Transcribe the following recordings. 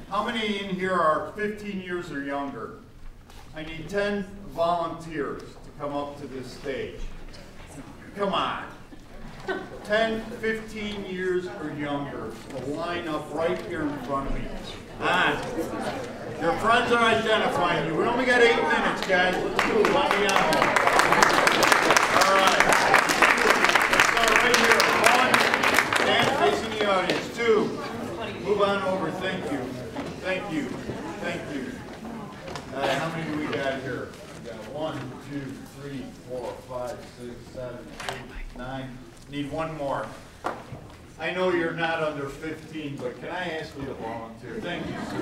How many in here are 15 years or younger? I need 10 volunteers to come up to this stage. Come on. 10, 15 years or younger to line up right here in front of me. On. Your friends are identifying you. We only got 8 minutes, guys. Let's move. Let me on. All right. Let's start right here. 1, stand facing the audience. 2, move on over. Thank you. Thank you. Thank you. How many do we got here? We got 1, 2, 3, 4, 5, 6, 7, 8, 9. Need one more. I know you're not under 15, but can I ask you to volunteer? Thank you, sir.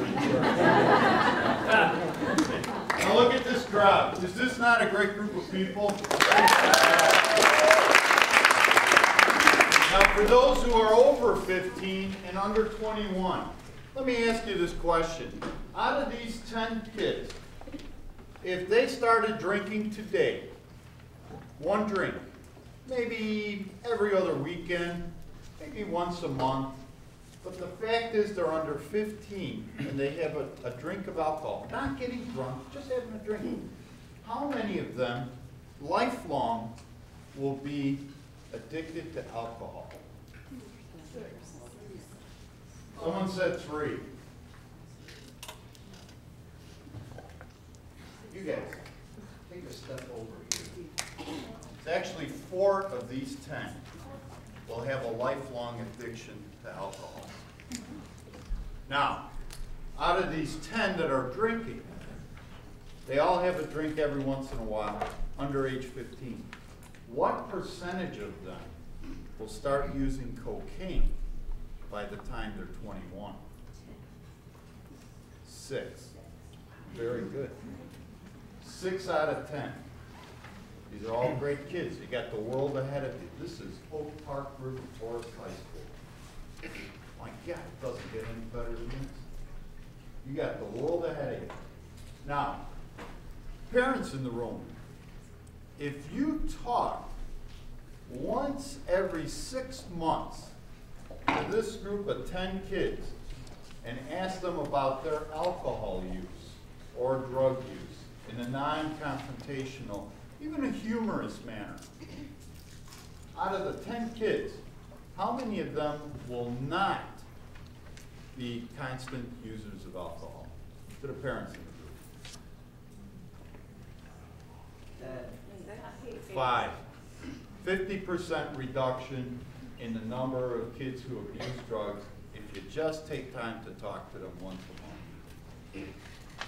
Now look at this crowd. Is this not a great group of people? Now for those who are over 15 and under 21, let me ask you this question. Out of these 10 kids, if they started drinking today, one drink, maybe every other weekend, maybe once a month, but the fact is they're under 15 and they have a drink of alcohol, not getting drunk, just having a drink. How many of them, lifelong, will be addicted to alcohol? Someone said 3. You guys, take a step over here. It's actually 4 of these 10 will have a lifelong addiction to alcohol. Now, out of these 10 that are drinking, they all have a drink every once in a while, under age 15. What percentage of them will start using cocaine by the time they're 21? 6. Very good. 6 out of 10. These are all great kids. You got the world ahead of you. This is Oak Park River Forest High School. My God, it doesn't get any better than this. You got the world ahead of you. Now, parents in the room, if you talk once every 6 months to this group of 10 kids and ask them about their alcohol use or drug use in a non-confrontational, even a humorous manner, out of the 10 kids, how many of them will not be constant users of alcohol? To the parents in the group. 5. 50% reduction in the number of kids who abuse drugs if you just take time to talk to them once a month.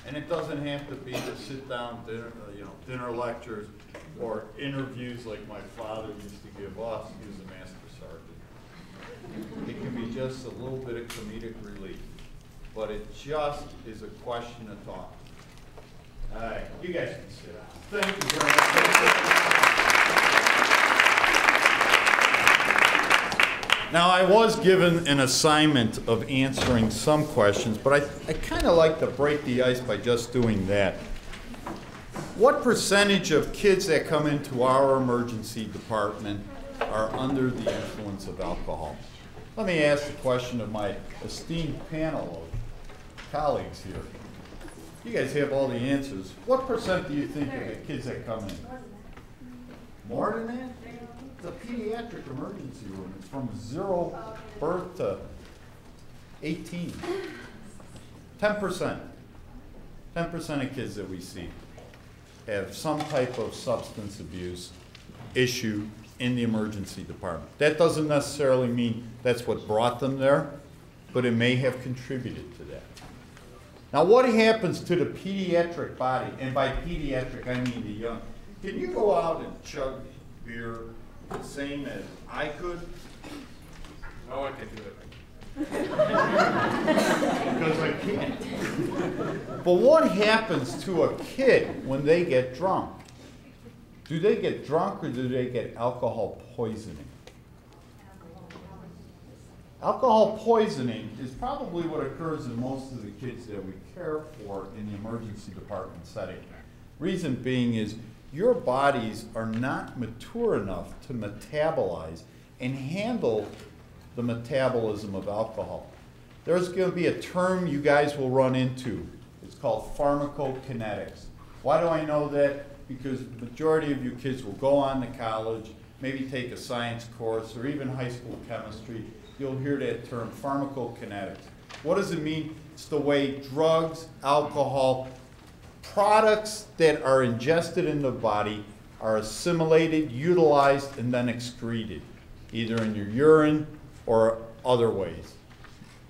And it doesn't have to be to sit down dinner, dinner lectures or interviews like my father used to give us. He was a master sergeant. It can be just a little bit of comedic relief, but it just is a question of talk. All right, you guys can sit down. Thank you very much. Now, I was given an assignment of answering some questions, but I kind of like to break the ice by just doing that. What percentage of kids that come into our emergency department are under the influence of alcohol? Let me ask the question of my esteemed panel of colleagues here. You guys have all the answers. What percent do you think of the kids that come in? More than that? It's a pediatric emergency room. It's from 0 birth to 18. 10%. 10% of kids that we see have some type of substance abuse issue in the emergency department. That doesn't necessarily mean that's what brought them there, but it may have contributed to that. Now, what happens to the pediatric body, and by pediatric I mean the young? Can you go out and chug beer the same as I could? No, I can do it. Because I can't. But what happens to a kid when they get drunk? Do they get drunk or do they get alcohol poisoning? Alcohol poisoning is probably what occurs in most of the kids that we care for in the emergency department setting. Reason being is your bodies are not mature enough to metabolize and handle the metabolism of alcohol. there's going to be a term you guys will run into. It's called pharmacokinetics. Why do I know that? Because the majority of you kids will go on to college, maybe take a science course, or even high school chemistry. You'll hear that term, pharmacokinetics. What does it mean? It's the way drugs, alcohol, products that are ingested in the body are assimilated, utilized, and then excreted, either in your urine or other ways.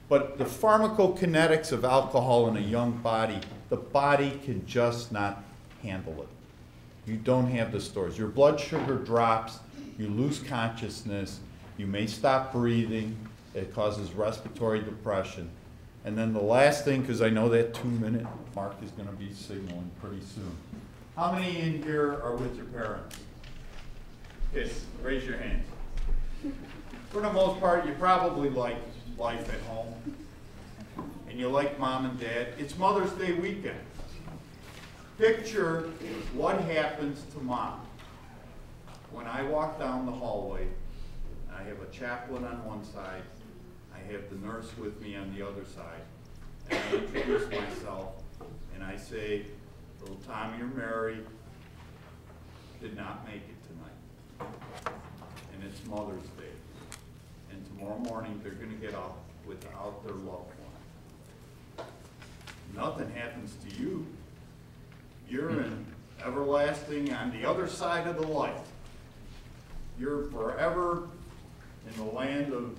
But the pharmacokinetics of alcohol in a young body, the body can just not handle it. You don't have the stores. Your blood sugar drops, you lose consciousness, you may stop breathing, it causes respiratory depression. And then the last thing, because I know that 2-minute mark is going to be signaling pretty soon. How many in here are with your parents? Yes, raise your hands. For the most part, you probably like life at home, and you like mom and dad. It's Mother's Day weekend. Picture what happens to mom when I walk down the hallway. I have a chaplain on one side, I have the nurse with me on the other side, and I introduce myself, and I say, little Tommy or Mary did not make it tonight, and it's Mother's Day. And tomorrow morning, they're going to get up without their loved one. Nothing happens to you. You're in everlasting on the other side of the light. You're forever in the land of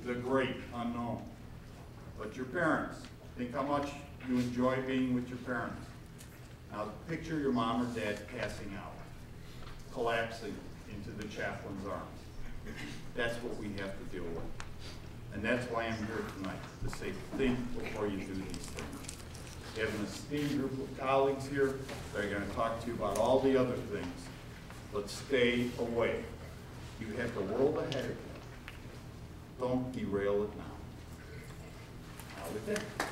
the great unknown. But your parents, think how much you enjoy being with your parents. Now picture your mom or dad passing out, collapsing into the chaplain's arms. That's what we have to deal with. And that's why I'm here tonight, to say think before you do these things. You have an esteemed group of colleagues here that are going to talk to you about all the other things, but stay away. You have the world ahead of you. Don't derail it now. Now with that.